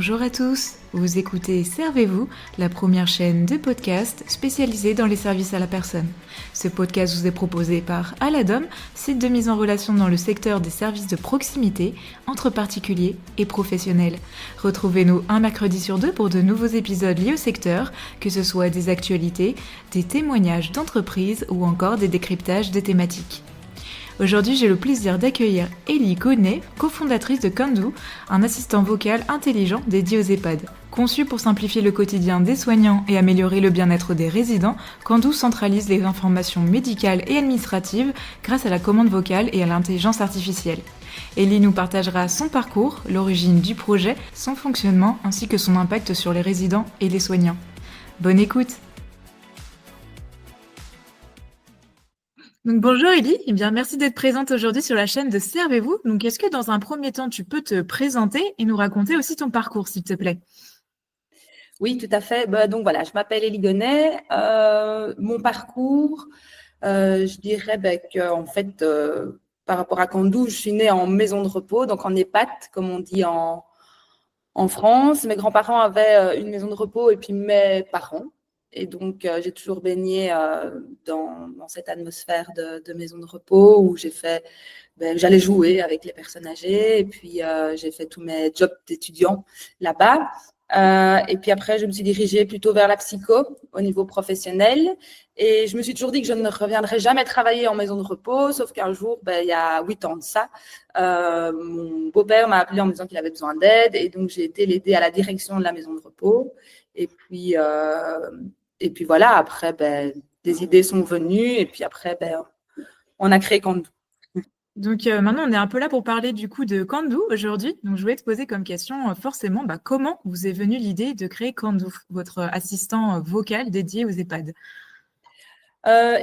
Bonjour à tous, vous écoutez Servez-vous, la première chaîne de podcast spécialisée dans les services à la personne. Ce podcast vous est proposé par Aladom, site de mise en relation dans le secteur des services de proximité entre particuliers et professionnels. Retrouvez-nous un mercredi sur deux pour de nouveaux épisodes liés au secteur, que ce soit des actualités, des témoignages d'entreprises ou encore des décryptages de thématiques. Aujourd'hui, j'ai le plaisir d'accueillir Ellie Gonnet, cofondatrice de Kandoo, un assistant vocal intelligent dédié aux EHPAD. Conçu pour simplifier le quotidien des soignants et améliorer le bien-être des résidents, Kandoo centralise les informations médicales et administratives grâce à la commande vocale et à l'intelligence artificielle. Ellie nous partagera son parcours, l'origine du projet, son fonctionnement ainsi que son impact sur les résidents et les soignants. Bonne écoute! Donc bonjour Ellie, merci d'être présente aujourd'hui sur la chaîne de Servez-vous. Donc est-ce que dans un premier temps, tu peux te présenter et nous raconter aussi ton parcours, s'il te plaît? Oui, tout à fait. Donc voilà, je m'appelle Ellie Gonnet. Mon parcours, je dirais qu'en fait, par rapport à Kandoo, je suis née en maison de repos, donc en EHPAD, comme on dit en France. Mes grands-parents avaient une maison de repos et puis mes parents. Et donc, j'ai toujours baigné dans cette atmosphère de maison de repos où j'allais jouer avec les personnes âgées et puis j'ai fait tous mes jobs d'étudiant là-bas. Et puis après, je me suis dirigée plutôt vers la psycho au niveau professionnel. Et je me suis toujours dit que je ne reviendrai jamais travailler en maison de repos, sauf qu'un jour, il y a 8 ans de ça, mon beau-père m'a appelé en me disant qu'il avait besoin d'aide. Et donc, j'ai été l'aider à la direction de la maison de repos. Et puis voilà, après, des idées sont venues. Et puis après, on a créé Kandoo. Donc maintenant, on est un peu là pour parler du coup de Kandoo aujourd'hui. Donc je voulais te poser comme question forcément, comment vous est venue l'idée de créer Kandoo, votre assistant vocal dédié aux EHPAD?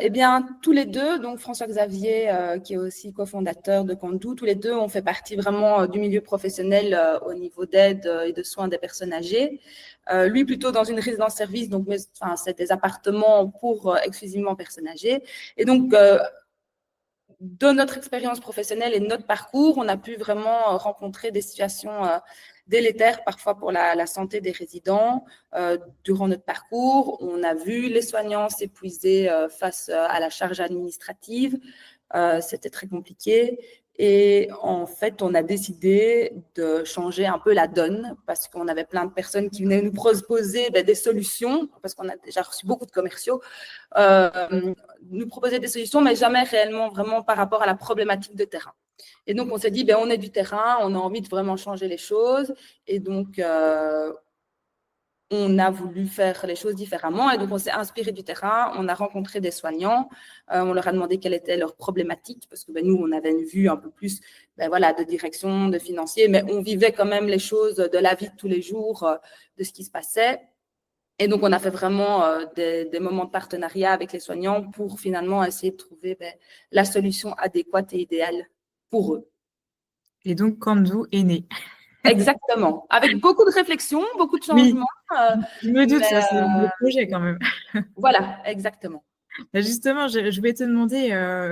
Eh bien, tous les deux, donc François-Xavier, qui est aussi cofondateur de Kandoo, tous les deux, on fait partie vraiment du milieu professionnel au niveau d'aide et de soins des personnes âgées. Lui, plutôt dans une résidence-service, donc c'est des appartements pour exclusivement personnes âgées. Et donc, de notre expérience professionnelle et de notre parcours, on a pu vraiment rencontrer des situations délétères parfois pour la santé des résidents. Durant notre parcours, on a vu les soignants s'épuiser face à la charge administrative. C'était très compliqué. Et en fait, on a décidé de changer un peu la donne parce qu'on avait plein de personnes qui venaient nous proposer des solutions, parce qu'on a déjà reçu beaucoup de commerciaux, nous proposer des solutions, mais jamais réellement vraiment par rapport à la problématique de terrain. Et donc, on s'est dit, on est du terrain, on a envie de vraiment changer les choses. Et donc, on a voulu faire les choses différemment. Et donc, on s'est inspiré du terrain. On a rencontré des soignants. On leur a demandé quelle était leur problématique parce que nous, on avait une vue un peu plus de direction, de financier, mais on vivait quand même les choses de la vie de tous les jours, de ce qui se passait. Et donc, on a fait vraiment des moments de partenariat avec les soignants pour finalement essayer de trouver la solution adéquate et idéale pour eux. Et donc, Kandoo est né. Exactement. Avec beaucoup de réflexion, beaucoup de changements. Oui, je me doute, ça, c'est le projet quand même. Voilà, exactement. Justement, je vais te demander,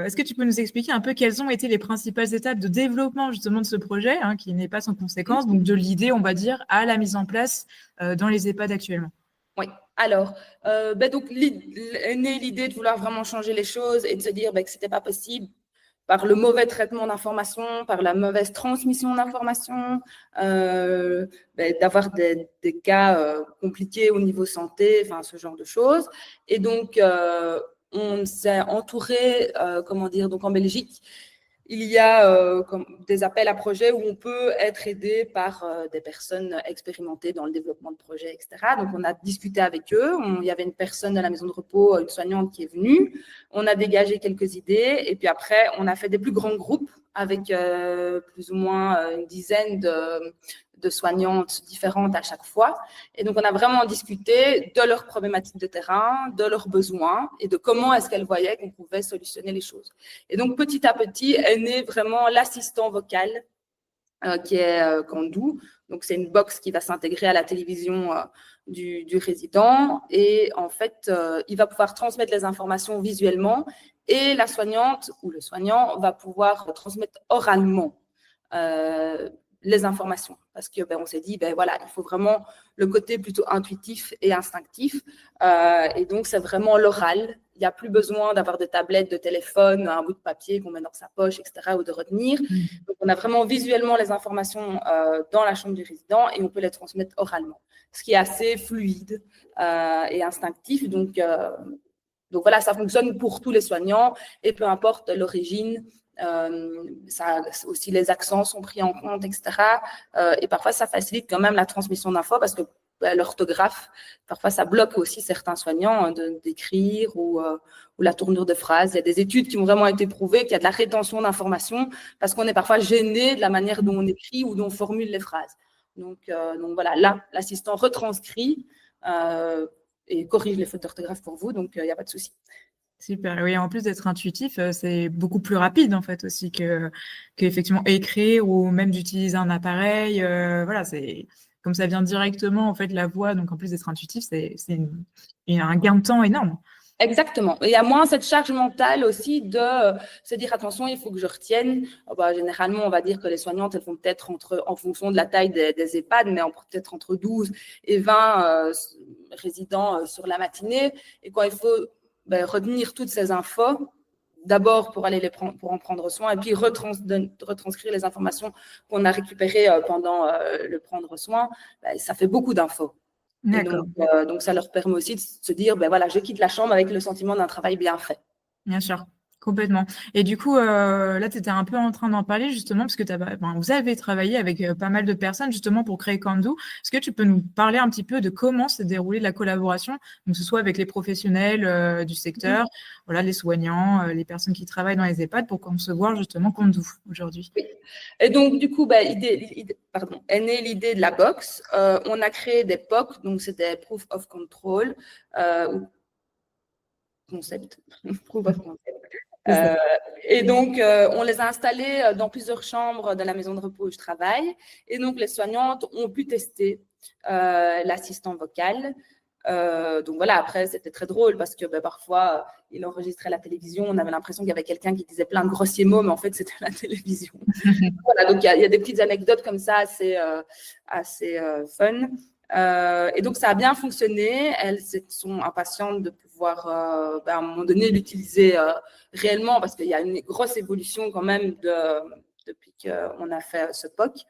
est-ce que tu peux nous expliquer un peu quelles ont été les principales étapes de développement justement de ce projet, qui n'est pas sans conséquence, donc de l'idée, on va dire, à la mise en place dans les EHPAD actuellement? Oui. Alors, donc, est née l'idée de vouloir vraiment changer les choses et de se dire que ce n'était pas possible par le mauvais traitement d'informations, par la mauvaise transmission d'informations, d'avoir des cas compliqués au niveau santé, enfin, ce genre de choses. Et donc, on s'est entouré, donc en Belgique, il y a des appels à projets où on peut être aidé par des personnes expérimentées dans le développement de projets, etc. Donc, on a discuté avec eux. Il y avait une personne à la maison de repos, une soignante qui est venue. On a dégagé quelques idées. Et puis après, on a fait des plus grands groupes avec plus ou moins une dizaine de soignantes différentes à chaque fois. Et donc, on a vraiment discuté de leurs problématiques de terrain, de leurs besoins et de comment est-ce qu'elles voyaient qu'on pouvait solutionner les choses. Et donc, petit à petit, est né vraiment l'assistant vocal qui est Kandoo. Donc, c'est une box qui va s'intégrer à la télévision du résident. Et en fait, il va pouvoir transmettre les informations visuellement et la soignante ou le soignant va pouvoir transmettre oralement. les informations. Parce que on s'est dit, voilà, il faut vraiment le côté plutôt intuitif et instinctif. Et donc, c'est vraiment l'oral. Il n'y a plus besoin d'avoir des tablettes, de téléphone, un bout de papier qu'on met dans sa poche, etc., ou de retenir. Donc, on a vraiment visuellement les informations dans la chambre du résident et on peut les transmettre oralement, ce qui est assez fluide et instinctif. Donc voilà, ça fonctionne pour tous les soignants et peu importe l'origine. Aussi les accents sont pris en compte, etc. Et parfois, ça facilite quand même la transmission d'infos parce que l'orthographe, parfois, ça bloque aussi certains soignants d'écrire ou la tournure de phrases. Il y a des études qui ont vraiment été prouvées qu'il y a de la rétention d'informations parce qu'on est parfois gêné de la manière dont on écrit ou dont on formule les phrases. Donc voilà, là, l'assistant retranscrit et corrige les fautes d'orthographe pour vous, donc il n'y a pas de souci. Super, oui, en plus d'être intuitif, c'est beaucoup plus rapide en fait aussi qu'effectivement écrire ou même d'utiliser un appareil. Voilà, c'est comme ça vient directement en fait la voix, donc en plus d'être intuitif, c'est un gain de temps énorme. Exactement. Et il y a moins cette charge mentale aussi de se dire attention, il faut que je retienne. Généralement, on va dire que les soignantes, elles font peut-être en fonction de la taille des EHPAD, mais peut-être entre 12 et 20 résidents sur la matinée. Et quand il faut retenir toutes ces infos, d'abord pour pour en prendre soin et puis retranscrire les informations qu'on a récupérées pendant le prendre soin, ça fait beaucoup d'infos. D'accord. Donc, ça leur permet aussi de se dire, voilà, je quitte la chambre avec le sentiment d'un travail bien fait. Bien sûr, complètement. Et du coup, là, tu étais un peu en train d'en parler justement, parce que vous avez travaillé avec pas mal de personnes justement pour créer Kandou. Est-ce que tu peux nous parler un petit peu de comment s'est déroulée la collaboration, donc que ce soit avec les professionnels du secteur, voilà, les soignants, les personnes qui travaillent dans les EHPAD pour concevoir justement Kandou aujourd'hui? Oui. Et donc, du coup, est née l'idée de la box. On a créé des POC, donc c'est des Proof of Control, concept, Proof of Concept. Et donc, on les a installés dans plusieurs chambres de la maison de repos où je travaille. Et donc, les soignantes ont pu tester l'assistant vocal. Donc voilà, après, c'était très drôle parce que parfois, il enregistrait la télévision. On avait l'impression qu'il y avait quelqu'un qui disait plein de grossiers mots, mais en fait, c'était la télévision. Voilà, donc il y a des petites anecdotes comme ça assez fun. Et donc, ça a bien fonctionné. Elles sont impatientes de pouvoir, à un moment donné, l'utiliser réellement parce qu'il y a une grosse évolution quand même depuis qu'on a fait ce POC.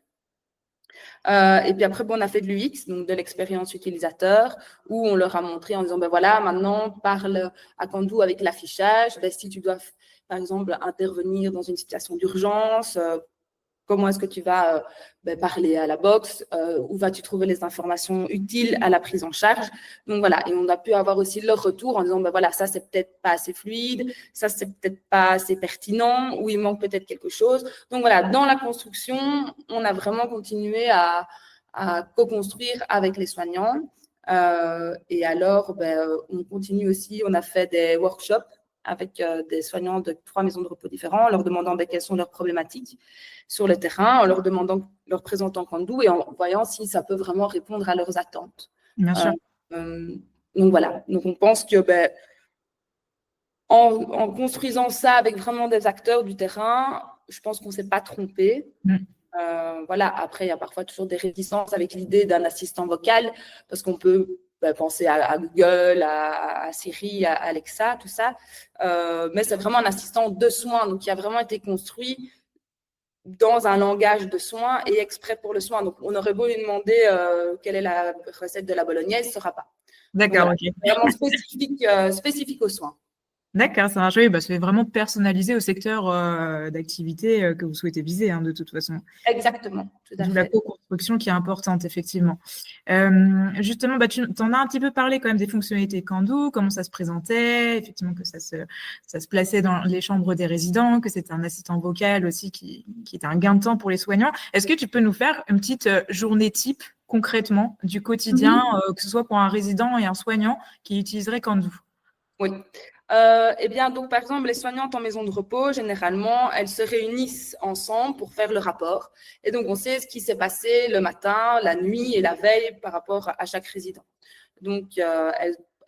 Et puis après, on a fait de l'UX, donc de l'expérience utilisateur, où on leur a montré en disant, voilà, maintenant, parle à Kandou avec l'affichage. Si tu dois, par exemple, intervenir dans une situation d'urgence, comment est-ce que tu vas parler à la box, où vas-tu trouver les informations utiles à la prise en charge. Donc voilà, et on a pu avoir aussi leur retour en disant, voilà, ça, c'est peut-être pas assez fluide, ça, c'est peut-être pas assez pertinent, ou il manque peut-être quelque chose. Donc voilà, dans la construction, on a vraiment continué à co-construire avec les soignants. Et alors, on continue aussi, on a fait des workshops avec des soignants de 3 maisons de repos différents, en leur demandant quelles sont leurs problématiques sur le terrain, en leur présentant Kandou et en voyant si ça peut vraiment répondre à leurs attentes. Bien sûr. Donc voilà, donc on pense que en construisant ça avec vraiment des acteurs du terrain, je pense qu'on ne s'est pas trompé. Voilà, après, il y a parfois toujours des réticences avec l'idée d'un assistant vocal, parce qu'on peut penser à Google, à Siri, à Alexa, tout ça. Mais c'est vraiment un assistant de soins, donc qui a vraiment été construit dans un langage de soins et exprès pour le soin. Donc, on aurait beau lui demander quelle est la recette de la bolognaise, il ne saura pas. D'accord, voilà, ok. Vraiment spécifique aux soins. D'accord, ça marche. Oui, c'est vraiment personnalisé au secteur d'activité que vous souhaitez viser, de toute façon. Exactement, tout à fait. La co-construction qui est importante, effectivement. Justement, tu en as un petit peu parlé quand même des fonctionnalités Kandou, comment ça se présentait, effectivement que ça se plaçait dans les chambres des résidents, que c'était un assistant vocal aussi qui était un gain de temps pour les soignants. Est-ce que tu peux nous faire une petite journée type concrètement du quotidien, que ce soit pour un résident et un soignant qui utiliserait Kandou? Oui. bien, donc, par exemple, les soignantes en maison de repos, généralement, elles se réunissent ensemble pour faire le rapport. Et donc, on sait ce qui s'est passé le matin, la nuit et la veille par rapport à chaque résident. Donc,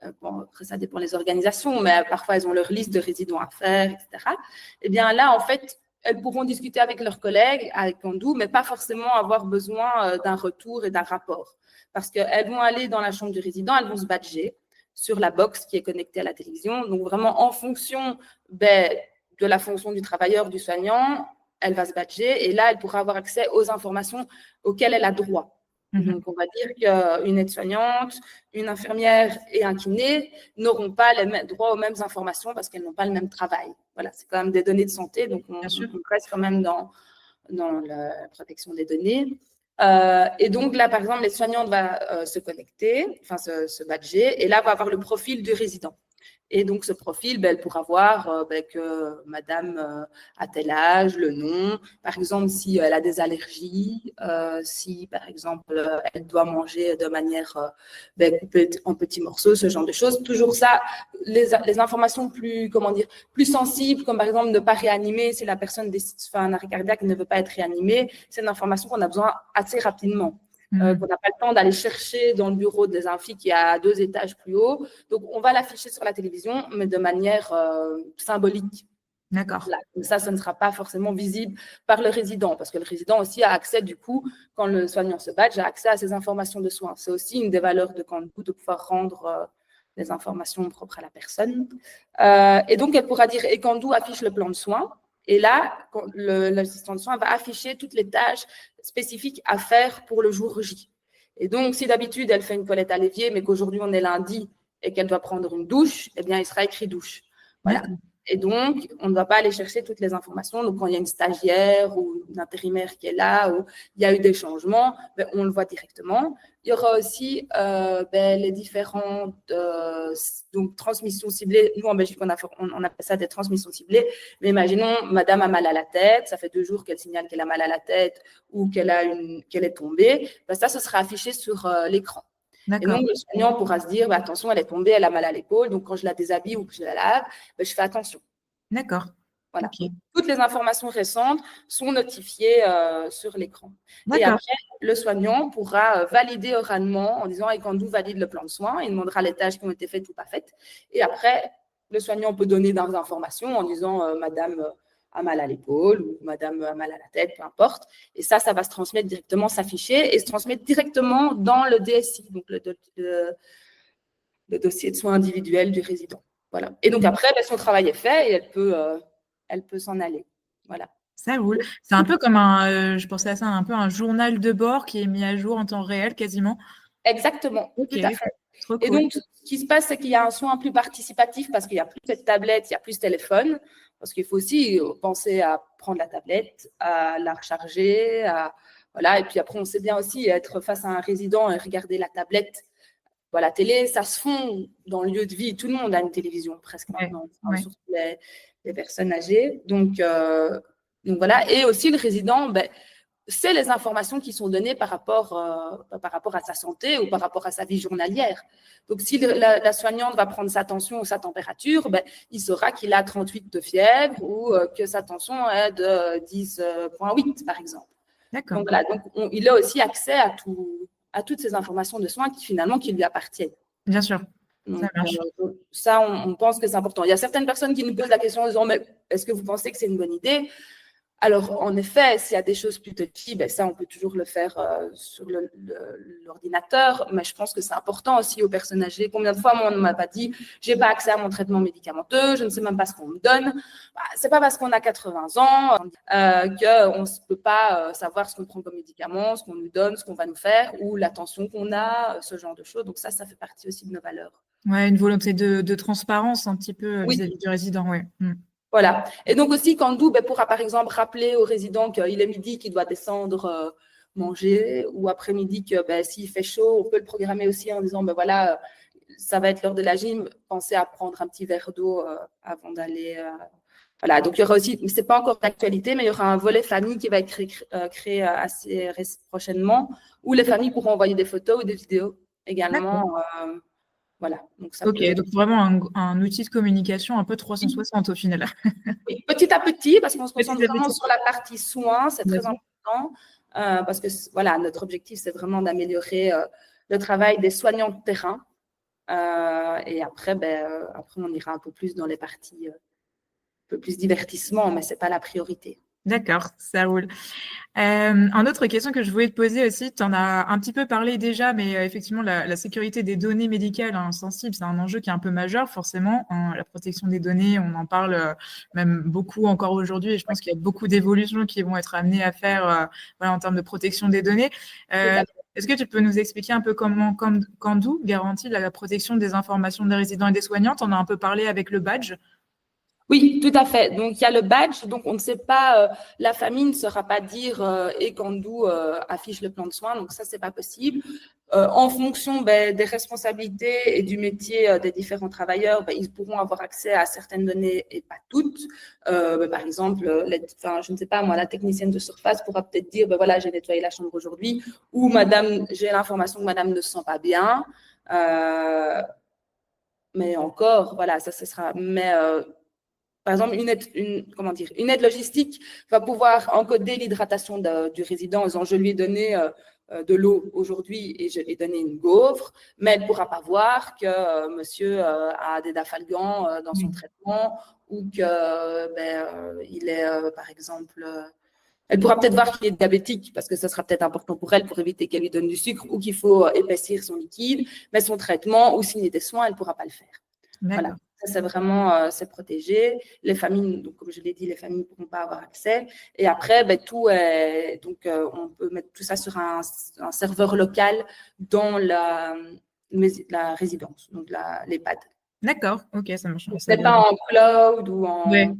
après, ça dépend des organisations, mais parfois, elles ont leur liste de résidents à faire, etc. Eh bien, là, en fait, elles pourront discuter avec leurs collègues, avec Kandou, mais pas forcément avoir besoin d'un retour et d'un rapport. Parce qu'elles vont aller dans la chambre du résident, elles vont se badger sur la box qui est connectée à la télévision. Donc, vraiment, en fonction de la fonction du travailleur, du soignant, elle va se badger et là, elle pourra avoir accès aux informations auxquelles elle a droit. Donc, on va dire qu'une aide-soignante, une infirmière et un kiné n'auront pas droit aux mêmes informations parce qu'elles n'ont pas le même travail. Voilà, c'est quand même des données de santé, donc on reste quand même dans la protection des données. Et donc là, par exemple, les soignantes vont se connecter, enfin se badger, et là, va avoir le profil du résident. Et donc, ce profil, elle pourra voir que madame a tel âge, le nom, par exemple, si elle a des allergies, si, par exemple, elle doit manger de manière coupée en petits morceaux, ce genre de choses. Toujours ça, les informations plus sensibles, comme par exemple ne pas réanimer si la personne fait un arrêt cardiaque et ne veut pas être réanimée, c'est une information qu'on a besoin assez rapidement. Qu'on n'a pas le temps d'aller chercher dans le bureau des infis qui est à 2 étages plus haut. Donc, on va l'afficher sur la télévision, mais de manière symbolique. D'accord. Là, ça ne sera pas forcément visible par le résident, parce que le résident aussi a accès, du coup, quand le soignant se badge, a accès à ces informations de soins. C'est aussi une des valeurs de Kandou de pouvoir rendre les informations propres à la personne. Et donc, elle pourra dire, et Kandou affiche le plan de soins. Et là, l'assistant de soins va afficher toutes les tâches spécifiques à faire pour le jour J. Et donc, si d'habitude, elle fait une toilette à l'évier, mais qu'aujourd'hui, on est lundi et qu'elle doit prendre une douche, eh bien, il sera écrit douche. Voilà. Et donc, on ne va pas aller chercher toutes les informations. Donc, quand il y a une stagiaire ou une intérimaire qui est là, ou il y a eu des changements, on le voit directement. Il y aura aussi les différentes transmissions ciblées. Nous, en Belgique, on appelle ça des transmissions ciblées. Mais imaginons, madame a mal à la tête. Ça fait 2 jours qu'elle signale qu'elle a mal à la tête ou qu'elle est tombée. Ça, ce sera affiché sur l'écran. Et donc, le soignant pourra se dire, attention, elle est tombée, elle a mal à l'épaule. Donc, quand je la déshabille ou que je la lave, je fais attention. D'accord. Voilà. Okay. Toutes les informations récentes sont notifiées sur l'écran. Et après, le soignant pourra valider oralement en disant, et Kandou valide le plan de soins, il demandera les tâches qui ont été faites ou pas faites. Et après, le soignant peut donner des informations en disant, madame a mal à l'épaule ou madame a mal à la tête, peu importe. Et ça va se transmettre directement, s'afficher et se transmettre directement dans le DSI, donc le dossier de soins individuels du résident. Voilà. Et donc après, son travail est fait et elle peut s'en aller. Voilà. Ça roule. C'est un peu comme je pensais à ça, un peu un journal de bord qui est mis à jour en temps réel quasiment. Exactement, okay. Tout à fait. Trop et cool. Donc, ce qui se passe, c'est qu'il y a un soin plus participatif parce qu'il n'y a plus de tablette, il n'y a plus de téléphone. Parce qu'il faut aussi penser à prendre la tablette, à la recharger, voilà. Et puis après, on sait bien aussi être face à un résident et regarder la tablette. Voilà, la télé, ça se fond dans le lieu de vie. Tout le monde a une télévision presque maintenant, surtout les personnes âgées. Donc voilà. Et aussi, le résident, c'est les informations qui sont données par rapport à sa santé ou par rapport à sa vie journalière. Donc, si la soignante va prendre sa tension ou sa température, il saura qu'il a 38 de fièvre ou que sa tension est de 10,8, par exemple. D'accord. Donc, voilà, il a aussi accès à toutes ces informations de soins qui lui appartiennent. Bien sûr. Donc, ça, on pense que c'est important. Il y a certaines personnes qui nous posent la question en disant, mais est-ce que vous pensez que c'est une bonne idée ? Alors, en effet, s'il y a des choses plus touchy, ça, on peut toujours le faire sur l'ordinateur, mais je pense que c'est important aussi aux personnes âgées. Combien de fois, moi, on ne m'a pas dit, je n'ai pas accès à mon traitement médicamenteux, je ne sais même pas ce qu'on me donne. Ce n'est pas parce qu'on a 80 ans qu'on ne peut pas savoir ce qu'on prend comme médicament, ce qu'on nous donne, ce qu'on va nous faire, ou l'attention qu'on a, ce genre de choses. Donc ça fait partie aussi de nos valeurs. Ouais, une volonté de transparence un petit peu vis-à-vis du résident, ouais. Voilà. Et donc aussi, Kandou pourra par exemple rappeler au résident qu'il est midi, qu'il doit descendre manger, ou après-midi que s'il fait chaud, on peut le programmer aussi en disant voilà, ça va être l'heure de la gym, pensez à prendre un petit verre d'eau avant d'aller. Voilà. Donc il y aura aussi, c'est pas encore d'actualité, mais il y aura un volet famille qui va être créé assez prochainement, où les familles pourront envoyer des photos ou des vidéos également. Voilà. Donc, donc vraiment un outil de communication un peu 360 au final. Oui, petit à petit, parce qu'on se concentre vraiment sur la partie soins, c'est très important, parce que voilà, notre objectif, c'est vraiment d'améliorer le travail des soignants de terrain. Et après, on ira un peu plus dans les parties, un peu plus divertissement, mais ce n'est pas la priorité. D'accord, ça roule. Une autre question que je voulais te poser aussi, tu en as un petit peu parlé déjà, mais effectivement, la sécurité des données médicales sensibles, c'est un enjeu qui est un peu majeur, forcément. La protection des données, on en parle même beaucoup encore aujourd'hui, et je pense qu'il y a beaucoup d'évolutions qui vont être amenées à faire voilà, en termes de protection des données. Tout à fait. Est-ce que tu peux nous expliquer un peu comment Kandoo garantit la protection des informations des résidents et des soignantes? On a un peu parlé avec le badge. Oui, tout à fait. Donc, il y a le badge. Donc, on ne sait pas, la famille ne saura pas dire et Kandoo affiche le plan de soins. Donc, ça, c'est pas possible. En fonction des responsabilités et du métier des différents travailleurs, ils pourront avoir accès à certaines données et pas toutes. Par exemple, je ne sais pas, moi, la technicienne de surface pourra peut-être dire, voilà, j'ai nettoyé la chambre aujourd'hui, ou madame, j'ai l'information que madame ne se sent pas bien. Mais encore, voilà, ça, ce sera. Mais par exemple, une aide logistique va pouvoir encoder l'hydratation du résident en disant je lui ai donné de l'eau aujourd'hui et je lui ai donné une gaufre, mais elle ne pourra pas voir que monsieur a des dafalgans dans son traitement ou qu'il est, par exemple, elle pourra peut-être voir qu'il est diabétique parce que ça sera peut-être important pour elle pour éviter qu'elle lui donne du sucre ou qu'il faut épaissir son liquide, mais son traitement ou signer des soins, elle ne pourra pas le faire. Voilà. D'accord. Ça, c'est vraiment c'est protégé. Les familles, donc, comme je l'ai dit, les familles ne pourront pas avoir accès. Et après, tout est, donc, on peut mettre tout ça sur un serveur local dans la résidence, donc l'EHPAD. D'accord, ok, ça marche. C'est pas en cloud ou en… Ouais.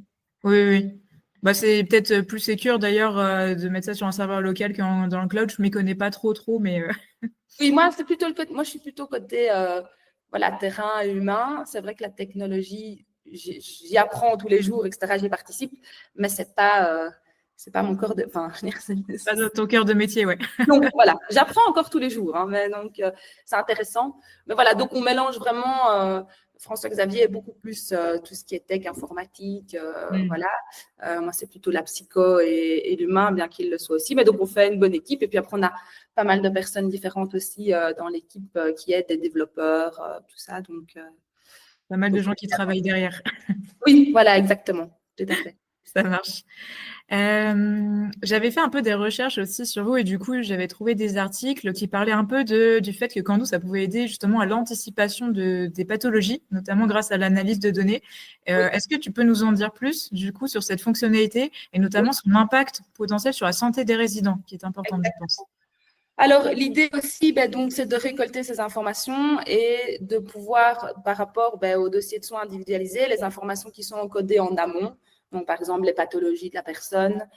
Oui, oui. Bah, c'est peut-être plus sécure d'ailleurs de mettre ça sur un serveur local que dans le cloud. Je ne m'y connais pas trop, mais… Oui, moi, c'est plutôt moi, je suis plutôt côté voilà, terrain humain. C'est vrai que la technologie, j'y apprends tous les jours, etc. J'y participe, mais c'est pas mon corps de… Enfin, je veux dire, Pas dans ton cœur de métier, ouais. donc voilà, j'apprends encore tous les jours, hein, mais donc c'est intéressant. Mais voilà, donc on mélange vraiment. François Xavier est beaucoup plus tout ce qui est tech, informatique, voilà. Moi, c'est plutôt la psycho et l'humain, bien qu'il le soit aussi. Mais donc on fait une bonne équipe et puis après on a pas mal de personnes différentes aussi dans l'équipe qui aident, des développeurs, tout ça. Donc Pas mal de gens qui travaillent derrière. oui, voilà, exactement, tout à fait. Ça marche. J'avais fait un peu des recherches aussi sur vous et du coup, j'avais trouvé des articles qui parlaient un peu du fait que Kandoo, ça pouvait aider justement à l'anticipation des pathologies, notamment grâce à l'analyse de données. Est-ce que tu peux nous en dire plus, du coup, sur cette fonctionnalité et notamment son impact potentiel sur la santé des résidents, qui est important, je pense. Alors, l'idée aussi, donc, c'est de récolter ces informations et de pouvoir, par rapport au dossier de soins individualisé, les informations qui sont encodées en amont, donc par exemple les pathologies de la personne,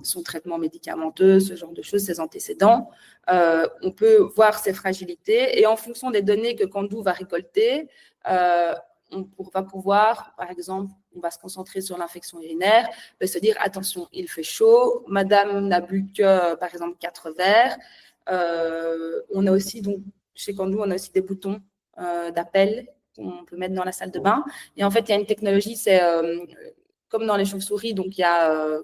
son traitement médicamenteux, ce genre de choses, ses antécédents. On peut voir ses fragilités et en fonction des données que Kandoo va récolter, on va pouvoir, par exemple, on va se concentrer sur l'infection urinaire, se dire attention, il fait chaud, madame n'a bu que, par exemple, 4 verres. On a aussi, donc, chez Kandoo, on a aussi des boutons d'appel qu'on peut mettre dans la salle de bain. Et en fait, il y a une technologie, c'est comme dans les chauves-souris, donc il y a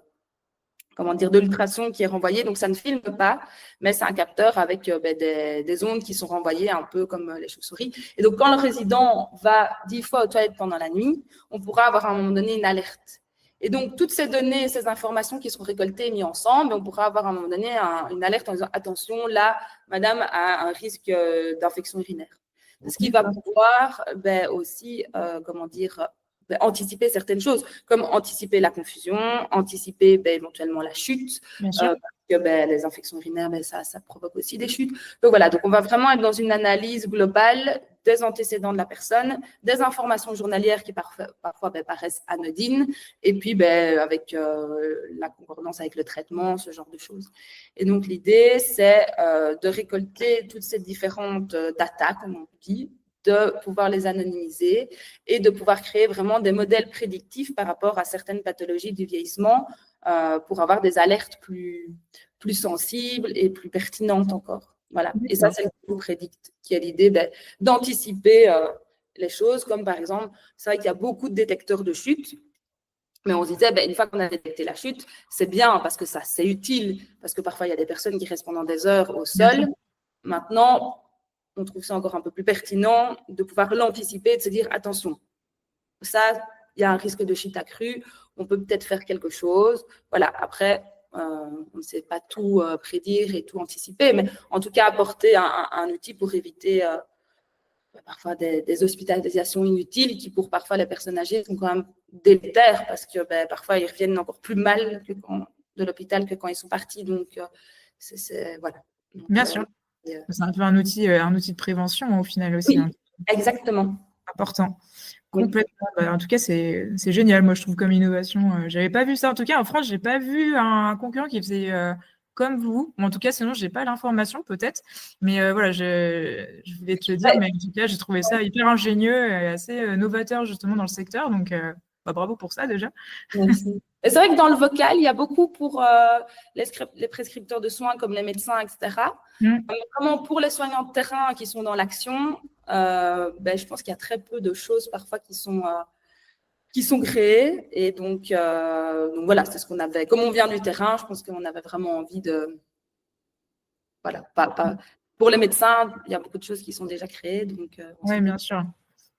de l'ultrason qui est renvoyé, donc ça ne filme pas, mais c'est un capteur avec des ondes qui sont renvoyées un peu comme les chauves-souris. Et donc, quand le résident va 10 fois aux toilettes pendant la nuit, on pourra avoir à un moment donné une alerte. Et donc, toutes ces données, ces informations qui sont récoltées et mises ensemble, on pourra avoir à un moment donné une alerte en disant attention, là, madame a un risque d'infection urinaire. Ce qui va pouvoir aussi, anticiper certaines choses, comme anticiper la confusion, anticiper éventuellement la chute, parce que les infections urinaires, ça provoque aussi des chutes. Donc voilà, donc on va vraiment être dans une analyse globale des antécédents de la personne, des informations journalières qui parfois paraissent anodines, et puis avec la concordance avec le traitement, ce genre de choses. Et donc l'idée, c'est de récolter toutes ces différentes data, comme on dit, de pouvoir les anonymiser et de pouvoir créer vraiment des modèles prédictifs par rapport à certaines pathologies du vieillissement pour avoir des alertes plus sensibles et plus pertinentes encore. Voilà. Et ça, c'est le Kandoo Predict, qui est l'idée d'anticiper les choses, comme par exemple, c'est vrai qu'il y a beaucoup de détecteurs de chute, mais on se disait, une fois qu'on a détecté la chute, c'est bien parce que ça, c'est utile, parce que parfois, il y a des personnes qui restent pendant des heures au sol. Maintenant, on trouve ça encore un peu plus pertinent de pouvoir l'anticiper et de se dire, attention, ça, il y a un risque de chute accru, on peut peut-être faire quelque chose. Voilà, après, on ne sait pas tout prédire et tout anticiper, mais en tout cas, apporter un outil pour éviter parfois des hospitalisations inutiles qui, pour parfois les personnes âgées, sont quand même délétères parce que parfois, ils reviennent encore plus mal de l'hôpital que quand ils sont partis. Donc, voilà. Donc, Bien sûr. C'est un peu un outil de prévention au final aussi. Oui, exactement. Important. Complètement. En tout cas, c'est génial, moi, je trouve, comme innovation. J'avais pas vu ça. En tout cas, en France, j'ai pas vu un concurrent qui faisait comme vous. En tout cas, sinon, j'ai pas l'information, peut-être. Mais voilà, je voulais te le dire. Mais en tout cas, j'ai trouvé ça hyper ingénieux et assez novateur, justement, dans le secteur. Donc, bravo pour ça, déjà. Merci. Et c'est vrai que dans le vocal, il y a beaucoup pour les prescripteurs de soins, comme les médecins, etc. Vraiment, pour les soignants de terrain qui sont dans l'action, je pense qu'il y a très peu de choses parfois qui sont créées. Et donc voilà, c'est ce qu'on avait. Comme on vient du terrain, je pense qu'on avait vraiment envie de… Voilà, pour les médecins, il y a beaucoup de choses qui sont déjà créées. Oui, bien sûr.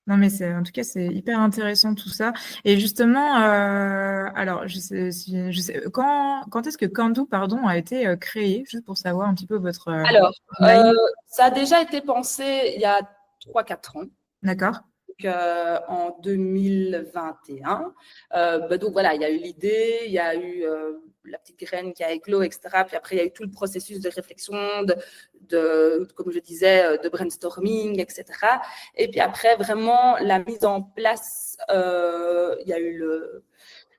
Non, mais en tout cas, c'est hyper intéressant tout ça. Et justement, alors, je sais quand est-ce que Kandou, pardon, a été créé, juste pour savoir un petit peu votre… Alors, ça a déjà été pensé il y a 3-4 ans. D'accord. Donc, en 2021. Donc voilà, il y a eu l'idée, il y a eu la petite graine qui a éclos, etc. Puis après, il y a eu tout le processus de réflexion, comme je disais, de brainstorming, etc. Et puis après, vraiment, la mise en place, il y a eu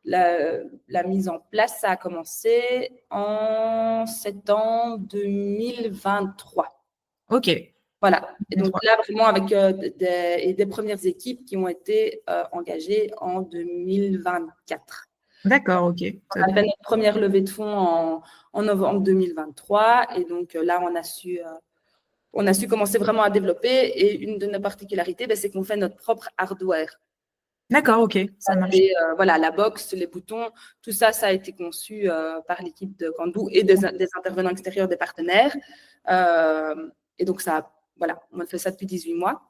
la mise en place, ça a commencé en septembre 2023. OK. Voilà. Et donc là, vraiment, avec des premières équipes qui ont été engagées en 2024. D'accord, OK. On a fait notre première levée de fonds en novembre 2023. Et donc là, on a su commencer vraiment à développer. Et une de nos particularités, c'est qu'on fait notre propre hardware. D'accord, OK. Ça marche. Et, voilà, la box, les boutons, tout ça, ça a été conçu par l'équipe de Kandou et des intervenants extérieurs, des partenaires. Et donc, voilà, on fait ça depuis 18 mois.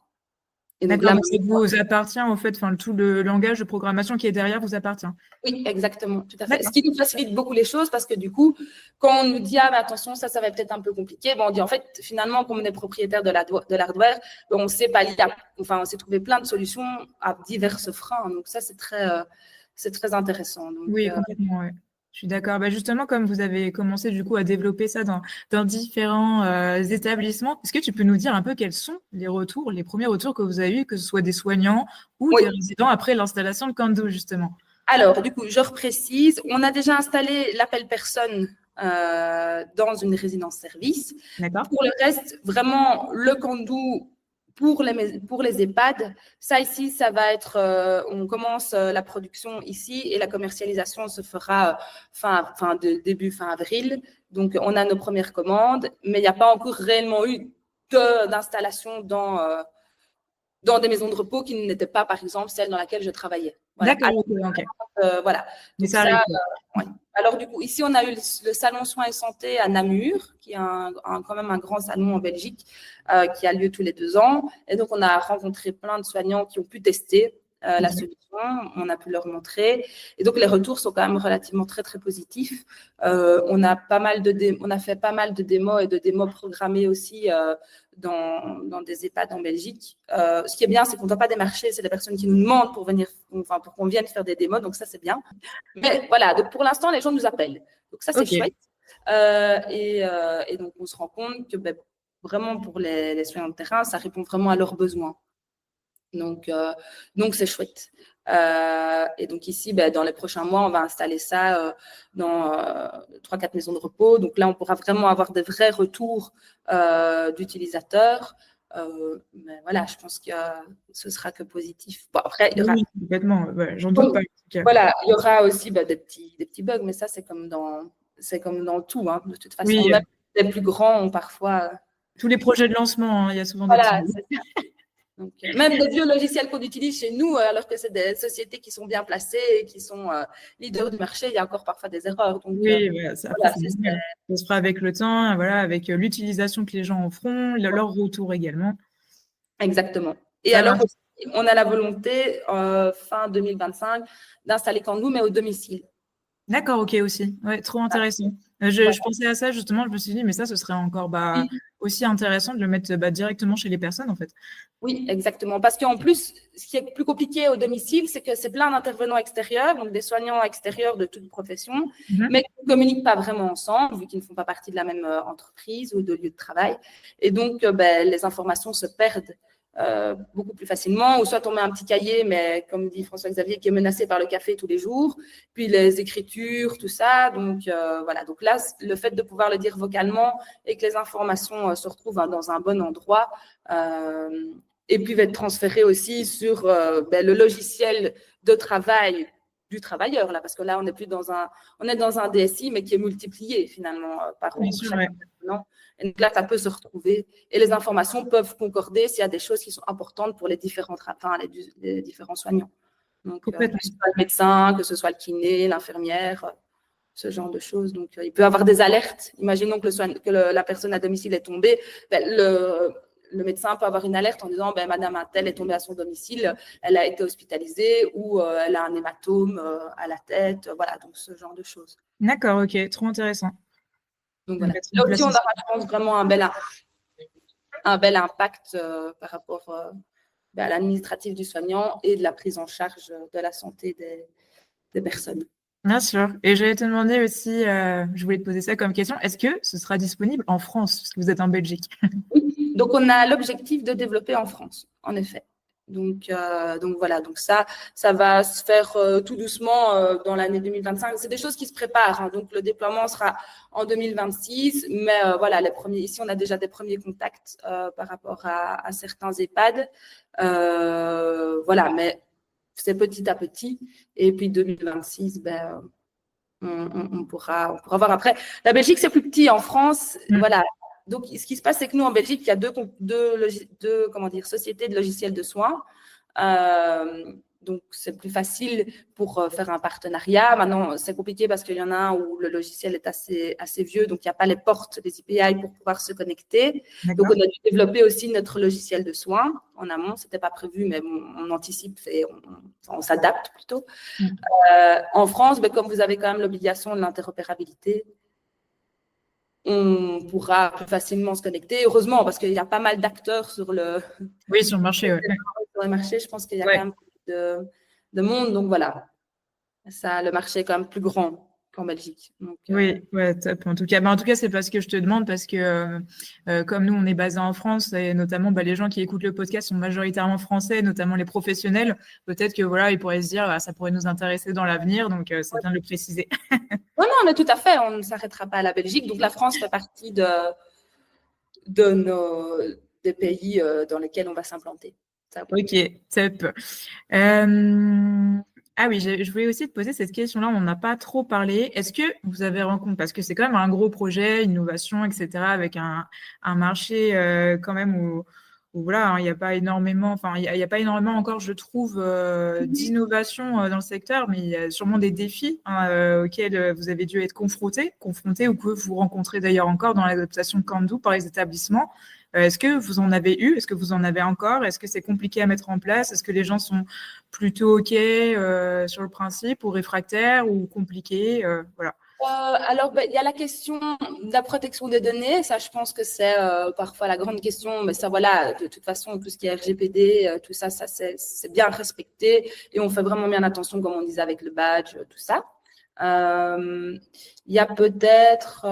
Et donc là, ça vous appartient, en fait, tout le langage de programmation qui est derrière vous appartient. Oui, exactement, tout à fait. Ce qui nous facilite beaucoup les choses parce que du coup, quand on nous dit, mais attention, ça va être un peu compliqué, on dit en fait, finalement, comme on est propriétaire de l'hardware, on sait pallier, on s'est trouvé plein de solutions à divers freins. Donc ça, c'est très intéressant. Donc, oui, complètement, ouais. Je suis d'accord. Justement, comme vous avez commencé du coup à développer ça dans différents établissements, est-ce que tu peux nous dire un peu quels sont les premiers retours que vous avez eus, que ce soit des soignants ou des résidents après l'installation de Kandou, justement? Alors, du coup, je reprécise, on a déjà installé l'appel personne dans une résidence-service. Pour le reste, vraiment, le Kandou pour les EHPAD, ça ici, ça va être, on commence la production ici et la commercialisation se fera début fin avril. Donc, on a nos premières commandes, mais il n'y a pas encore réellement eu d'installation dans des maisons de repos qui n'étaient pas, par exemple, celle dans laquelle je travaillais. Voilà. D'accord, OK. Voilà. Donc, ouais. Alors, du coup, ici, on a eu le salon soins et santé à Namur, qui est quand même un grand salon en Belgique, qui a lieu tous les 2 ans. Et donc, on a rencontré plein de soignants qui ont pu tester la solution. On a pu leur montrer. Et donc, les retours sont quand même relativement très, très positifs. On a fait pas mal de démos et de démos programmées aussi dans des EHPAD en Belgique. Ce qui est bien, c'est qu'on ne doit pas démarcher. C'est des personnes qui nous demandent pour qu'on vienne faire des démos. Donc, ça, c'est bien. Mais voilà, donc pour l'instant, les gens nous appellent. Donc, ça, c'est chouette. Et donc, on se rend compte que vraiment, pour les soignants de terrain, ça répond vraiment à leurs besoins. Donc c'est chouette. Et donc ici, dans les prochains mois, on va installer ça dans 3-4 maisons de repos. Donc là, on pourra vraiment avoir des vrais retours d'utilisateurs. Mais voilà, je pense que ce sera que positif. Bon, après, il y aura… Oui, complètement. J'en doute pas. Voilà, il y aura aussi des petits bugs, mais ça, c'est comme dans tout. Hein. De toute façon, même les plus grands ont parfois… Tous les projets de lancement, il y a souvent des petits bugs. Donc, même des vieux logiciels qu'on utilise chez nous, alors que c'est des sociétés qui sont bien placées et qui sont leaders du marché, il y a encore parfois des erreurs. Donc, ça se fera avec le temps, avec l'utilisation que les gens en feront, leur retour également. Exactement. Et alors, On a la volonté, fin 2025, d'installer Candou, mais au domicile. D'accord, ok aussi. Ouais, trop intéressant. Je pensais à ça justement, je me suis dit, mais ça, ce serait encore aussi intéressant de le mettre directement chez les personnes en fait. Oui, exactement. Parce qu'en plus, ce qui est plus compliqué au domicile, c'est que c'est plein d'intervenants extérieurs, donc des soignants extérieurs de toute profession, mais qui ne communiquent pas vraiment ensemble, vu qu'ils ne font pas partie de la même entreprise ou de lieu de travail. Et donc, les informations se perdent beaucoup plus facilement. Ou soit on met un petit cahier, mais comme dit François-Xavier, qui est menacé par le café tous les jours, puis les écritures, tout ça. Donc, voilà. Donc là, le fait de pouvoir le dire vocalement et que les informations se retrouvent dans un bon endroit, et puis va être transféré aussi sur le logiciel de travail du travailleur, là, parce que là, on est dans un DSI, mais qui est multiplié finalement par chaque intervenant. Et donc là, ça peut se retrouver. Et les informations peuvent concorder s'il y a des choses qui sont importantes pour les différents soignants. Donc, que ce soit le médecin, que ce soit le kiné, l'infirmière, ce genre de choses. Donc, il peut y avoir des alertes. Imaginons que la personne à domicile est tombée. Le médecin peut avoir une alerte en disant Madame Untel est tombée à son domicile, elle a été hospitalisée ou elle a un hématome à la tête. Voilà, donc ce genre de choses. D'accord, ok, trop intéressant. Donc voilà. Là aussi, on aura, je pense, vraiment un bel impact par rapport à l'administratif du soignant et de la prise en charge de la santé des personnes. Bien sûr. Et j'allais te demander aussi, je voulais te poser ça comme question, est-ce que ce sera disponible en France, parce que vous êtes en Belgique? Oui, donc on a l'objectif de développer en France, en effet. Donc voilà, donc ça va se faire tout doucement dans l'année 2025. C'est des choses qui se préparent, hein. Donc le déploiement sera en 2026, mais voilà, ici on a déjà des premiers contacts par rapport à certains EHPAD. Voilà, mais c'est petit à petit. Et puis 2026, on pourra voir après. La Belgique, c'est plus petit. En France, voilà. Donc, ce qui se passe, c'est que nous, en Belgique, il y a deux sociétés de logiciels de soins. Donc, c'est plus facile pour faire un partenariat. Maintenant, c'est compliqué parce qu'il y en a un où le logiciel est assez vieux, donc il n'y a pas les portes des API pour pouvoir se connecter. Donc, on a dû développer aussi notre logiciel de soins en amont. Ce n'était pas prévu, mais on anticipe et on s'adapte plutôt. En France, comme vous avez quand même l'obligation de l'interopérabilité, on pourra plus facilement se connecter. Heureusement, parce qu'il y a pas mal d'acteurs sur le marché. Ouais. Sur le marché, je pense qu'il y a quand même de monde. Donc voilà, le marché est quand même plus grand qu'en Belgique. Donc, oui, top. En tout cas, c'est parce que je te demande, parce que comme nous, on est basé en France, et notamment les gens qui écoutent le podcast sont majoritairement français, notamment les professionnels. Peut-être que voilà, ils pourraient se dire, ça pourrait nous intéresser dans l'avenir. Donc, c'est bien de le préciser. Non, mais tout à fait. On ne s'arrêtera pas à la Belgique. Donc, la France fait partie des pays dans lesquels on va s'implanter. Ok, top. Ah oui, je voulais aussi te poser cette question-là, on n'a pas trop parlé. Est-ce que vous avez rencontré, parce que c'est quand même un gros projet, innovation, etc., avec un marché quand même où voilà, hein, il n'y a pas énormément, enfin, il y a pas énormément encore, je trouve, d'innovation dans le secteur, mais il y a sûrement des défis auxquels vous avez dû être confrontés ou que vous rencontrez d'ailleurs encore dans l'adaptation de Candou par les établissements. Est-ce que vous en avez eu? Est-ce que vous en avez encore? Est-ce que c'est compliqué à mettre en place? Est-ce que les gens sont plutôt OK sur le principe ou réfractaires ou compliqués? Voilà. Alors, il y a la question de la protection des données. Ça, je pense que c'est parfois la grande question. Mais ça, voilà, de toute façon, tout ce qui est RGPD, tout ça, c'est bien respecté. Et on fait vraiment bien attention, comme on disait, avec le badge, tout ça. Il y a peut-être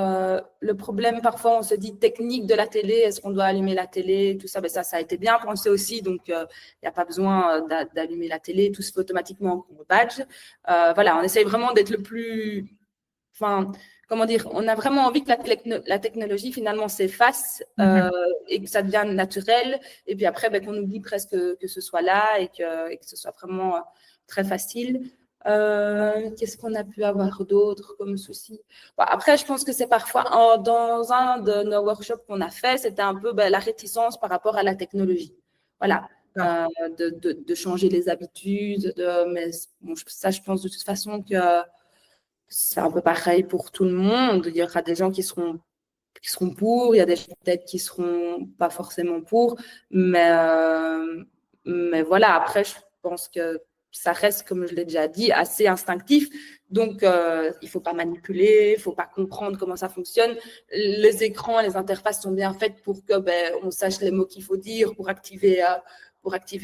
le problème, parfois, on se dit technique de la télé. Est-ce qu'on doit allumer la télé? Tout ça, ça a été bien pensé aussi. Donc, il n'y a pas besoin d'allumer la télé. Tout se fait automatiquement au badge. Voilà, on essaye vraiment d'être le plus... Enfin, comment dire, on a vraiment envie que la technologie finalement s'efface et que ça devienne naturel. Et puis après, qu'on oublie presque que ce soit là et que ce soit vraiment très facile. Qu'est-ce qu'on a pu avoir d'autre comme souci? Après, je pense que c'est parfois, dans un de nos workshops qu'on a fait, c'était un peu la réticence par rapport à la technologie. Voilà. De changer les habitudes. Mais bon, ça, je pense de toute façon que c'est un peu pareil pour tout le monde. Il y aura des gens qui seront pour, il y a des gens peut-être qui seront pas forcément pour, mais Mais voilà, après, je pense que ça reste, comme je l'ai déjà dit, assez instinctif. Donc, il ne faut pas manipuler, il ne faut pas comprendre comment ça fonctionne. Les écrans, les interfaces sont bien faites pour que on sache les mots qu'il faut dire pour activer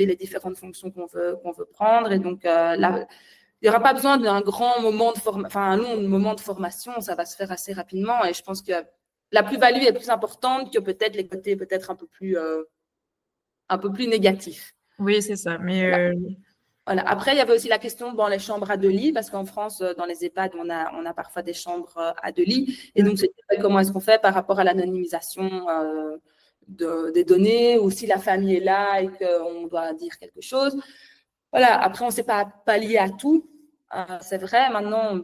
les différentes fonctions qu'on veut prendre. Et donc, là, il n'y aura pas besoin d'un grand moment un long moment de formation. Ça va se faire assez rapidement. Et je pense que la plus-value est plus importante que peut-être les côtés peut-être un peu plus négatifs. Oui, c'est ça. Mais voilà. Après, il y avait aussi la question dans les chambres à 2 lits, parce qu'en France, dans les EHPAD, on a parfois des chambres à 2 lits. Et donc, comment est-ce qu'on fait par rapport à l'anonymisation des données, ou si la famille est là et qu'on doit dire quelque chose. Voilà. Après, on ne sait pas pallier à tout. C'est vrai. Maintenant,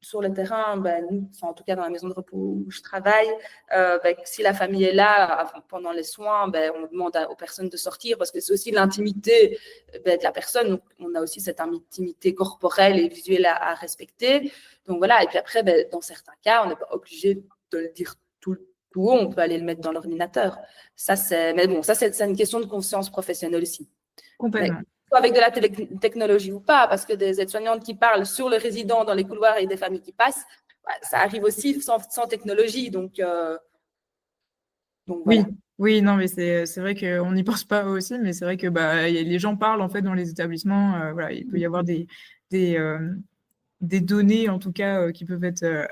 sur le terrain, nous, en tout cas dans la maison de repos où je travaille, si la famille est là pendant les soins, on demande aux personnes de sortir, parce que c'est aussi l'intimité de la personne. Donc, on a aussi cette intimité corporelle et visuelle à respecter. Donc voilà. Et puis après, dans certains cas, on n'est pas obligé de le dire tout haut. On peut aller le mettre dans l'ordinateur. Mais bon, ça, c'est une question de conscience professionnelle aussi. Complètement. Avec de la technologie ou pas, parce que des aides-soignantes qui parlent sur le résident dans les couloirs et des familles qui passent, ça arrive aussi sans technologie. Donc voilà. Oui, non, mais c'est vrai qu'on n'y pense pas aussi, mais c'est vrai que les gens parlent en fait dans les établissements. Voilà, il peut y avoir des données en tout cas qui peuvent être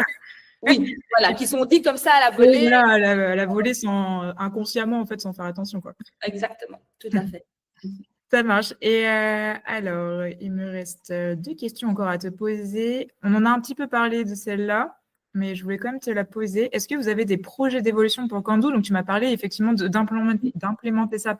oui, voilà, qui sont dites comme ça à la volée. Voilà, à la volée inconsciemment en fait, sans faire attention, quoi. Exactement, tout à fait. Ça marche. Et alors, il me reste 2 questions encore à te poser. On en a un petit peu parlé de celle-là, mais je voulais quand même te la poser. Est-ce que vous avez des projets d'évolution pour Kando? Donc, tu m'as parlé effectivement d'implémenter ça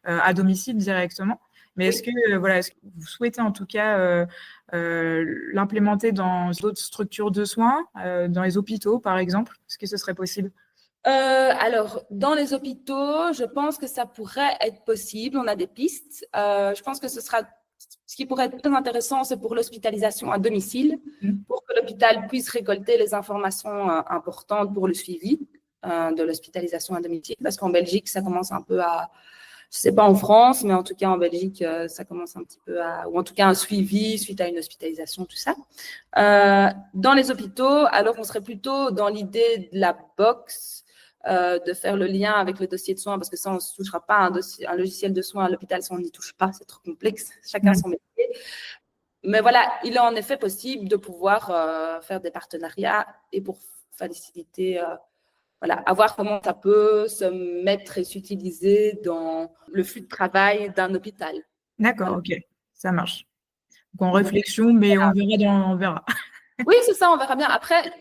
à domicile directement. Mais est-ce que vous souhaitez en tout cas l'implémenter dans d'autres structures de soins, dans les hôpitaux par exemple? Est-ce que ce serait possible? Alors, dans les hôpitaux, je pense que ça pourrait être possible. On a des pistes. Je pense que ce qui pourrait être très intéressant, c'est pour l'hospitalisation à domicile, pour que l'hôpital puisse récolter les informations importantes pour le suivi de l'hospitalisation à domicile. Parce qu'en Belgique, ça commence un peu je ne sais pas en France, mais en tout cas en Belgique, ça commence un petit peu ou en tout cas un suivi suite à une hospitalisation, tout ça. Dans les hôpitaux, alors on serait plutôt dans l'idée de la box, de faire le lien avec le dossier de soins, parce que ça, on ne touchera pas un logiciel de soins à l'hôpital, ça, on n'y touche pas, c'est trop complexe, chacun son métier. Mais voilà, il est en effet possible de pouvoir faire des partenariats et pour faciliter, à voir comment ça peut se mettre et s'utiliser dans le flux de travail d'un hôpital. D'accord, ok, ça marche. Donc en réflexion, mais on verra. Oui, c'est ça, on verra bien. Après,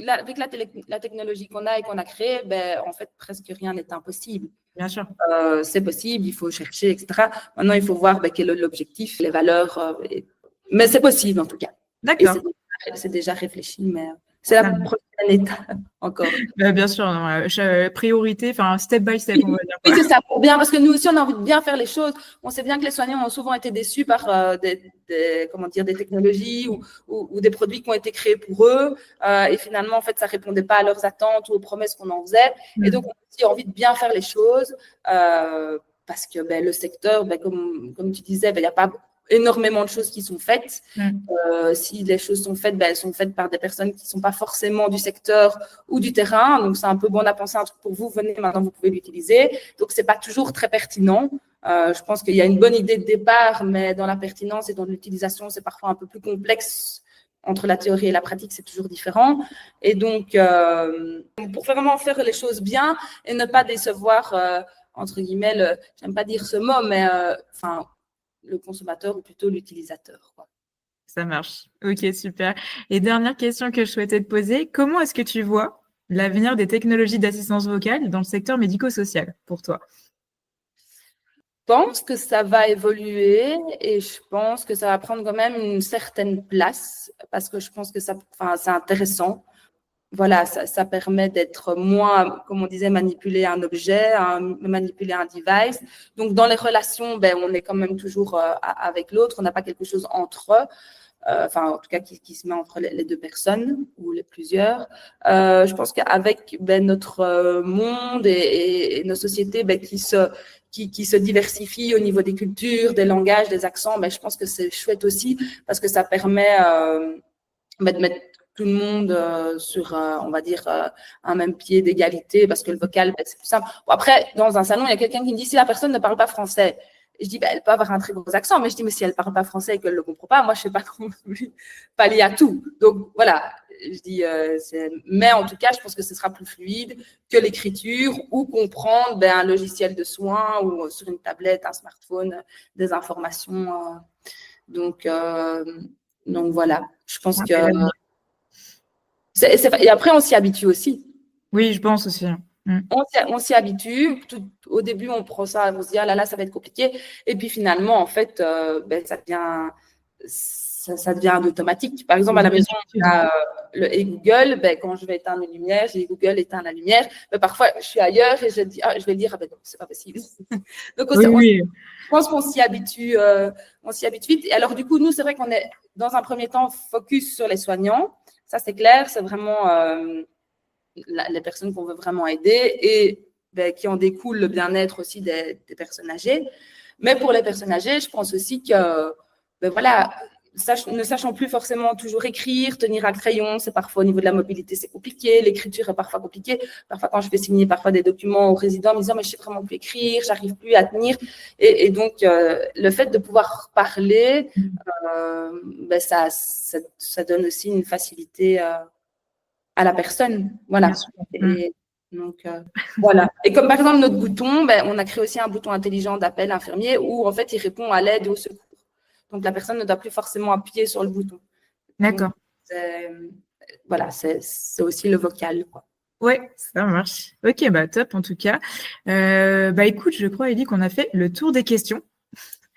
avec la technologie qu'on a et qu'on a créée, en fait, presque rien n'est impossible. Bien sûr. C'est possible, il faut chercher, etc. Maintenant, il faut voir quel est l'objectif, les valeurs. Mais c'est possible, en tout cas. D'accord. C'est déjà réfléchi, mais c'est la prochaine étape encore. Bien sûr, priorité, enfin step by step, on va dire. Oui, c'est ça, pour bien, parce que nous aussi, on a envie de bien faire les choses. On sait bien que les soignants ont souvent été déçus par des technologies ou des produits qui ont été créés pour eux. Et finalement, en fait, ça ne répondait pas à leurs attentes ou aux promesses qu'on en faisait. Et donc, on a aussi envie de bien faire les choses parce que le secteur, comme tu disais, il n'y a pas énormément de choses qui sont faites. Si les choses sont faites, elles sont faites par des personnes qui ne sont pas forcément du secteur ou du terrain. Donc, c'est un peu bon, on a pensé un truc pour vous, venez, maintenant, vous pouvez l'utiliser. Donc, ce n'est pas toujours très pertinent. Je pense qu'il y a une bonne idée de départ, mais dans la pertinence et dans l'utilisation, c'est parfois un peu plus complexe. Entre la théorie et la pratique, c'est toujours différent. Et donc, pour vraiment faire les choses bien et ne pas décevoir, entre guillemets, j'aime pas dire ce mot, mais le consommateur ou plutôt l'utilisateur. Ça marche. Ok, super. Et dernière question que je souhaitais te poser, comment est-ce que tu vois l'avenir des technologies d'assistance vocale dans le secteur médico-social pour toi? Je pense que ça va évoluer et je pense que ça va prendre quand même une certaine place parce que je pense que c'est intéressant. Voilà, ça permet d'être moins, comme on disait, manipuler un objet, manipuler un device. Donc, dans les relations, on est quand même toujours avec l'autre. On n'a pas quelque chose entre eux. enfin en tout cas qui se met entre les deux personnes ou les plusieurs. Je pense qu'avec notre monde et nos sociétés qui se diversifient au niveau des cultures, des langages, des accents, je pense que c'est chouette aussi parce que ça permet de mettre tout le monde sur, on va dire, un même pied d'égalité, parce que le vocal, c'est plus simple. Bon, après, dans un salon, il y a quelqu'un qui me dit, si la personne ne parle pas français, je dis, elle peut avoir un très gros accent, mais je dis, mais si elle ne parle pas français et qu'elle ne le comprend pas, moi, je ne sais pas pallier à tout. Donc, voilà, je dis, mais en tout cas, je pense que ce sera plus fluide que l'écriture ou comprendre un logiciel de soins ou sur une tablette, un smartphone, des informations. Donc voilà, je pense que... Et après, on s'y habitue aussi. Oui, je pense aussi. On s'y habitue. Au début, on prend ça, on se dit, ah là, ça va être compliqué. Et puis finalement, en fait, ça devient automatique. Par exemple, à la maison, on a et Google. Quand je vais éteindre les lumières, j'ai Google éteint la lumière. Mais parfois, je suis ailleurs et je vais le dire, non, c'est pas possible. Donc, je pense qu'on s'y habitue, vite. Et alors, du coup, nous, c'est vrai qu'on est, dans un premier temps, focus sur les soignants. Ça, c'est clair. C'est vraiment les personnes qu'on veut vraiment aider et qui en découle le bien-être aussi des personnes âgées. Mais pour les personnes âgées, je pense aussi que, ne sachant plus forcément toujours écrire, tenir un crayon, c'est parfois au niveau de la mobilité, c'est compliqué. L'écriture est parfois compliquée. Parfois, quand je fais signer des documents aux résidents, ils me disent, mais je sais vraiment plus écrire, j'arrive plus à tenir. Et donc, le fait de pouvoir parler, ça donne aussi une facilité à la personne. Voilà. Et donc, voilà. Et comme par exemple, notre bouton, on a créé aussi un bouton intelligent d'appel infirmier où, en fait, il répond à l'aide et au secours. Donc, la personne ne doit plus forcément appuyer sur le bouton. D'accord. Donc, c'est aussi le vocal, quoi. Ouais, ça marche. Ok, top en tout cas. Écoute, je crois, Ellie, qu'on a fait le tour des questions.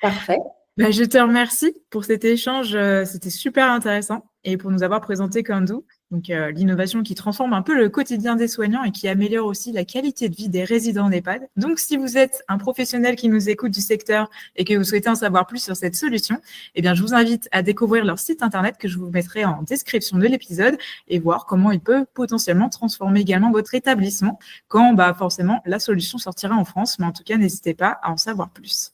Parfait. Je te remercie pour cet échange. C'était super intéressant et pour nous avoir présenté Kandoo, donc l'innovation qui transforme un peu le quotidien des soignants et qui améliore aussi la qualité de vie des résidents d'EHPAD. Donc, si vous êtes un professionnel qui nous écoute du secteur et que vous souhaitez en savoir plus sur cette solution, je vous invite à découvrir leur site internet que je vous mettrai en description de l'épisode et voir comment il peut potentiellement transformer également votre établissement quand forcément la solution sortira en France. Mais en tout cas, n'hésitez pas à en savoir plus.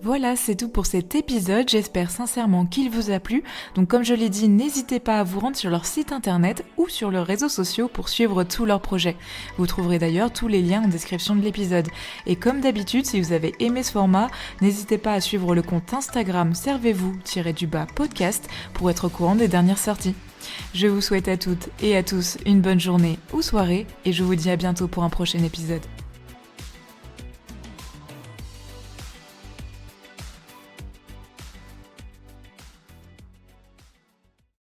Voilà, c'est tout pour cet épisode. J'espère sincèrement qu'il vous a plu. Donc comme je l'ai dit, n'hésitez pas à vous rendre sur leur site internet ou sur leurs réseaux sociaux pour suivre tous leurs projets. Vous trouverez d'ailleurs tous les liens en description de l'épisode. Et comme d'habitude, si vous avez aimé ce format, n'hésitez pas à suivre le compte Instagram servez-vous-podcast pour être au courant des dernières sorties. Je vous souhaite à toutes et à tous une bonne journée ou soirée et je vous dis à bientôt pour un prochain épisode.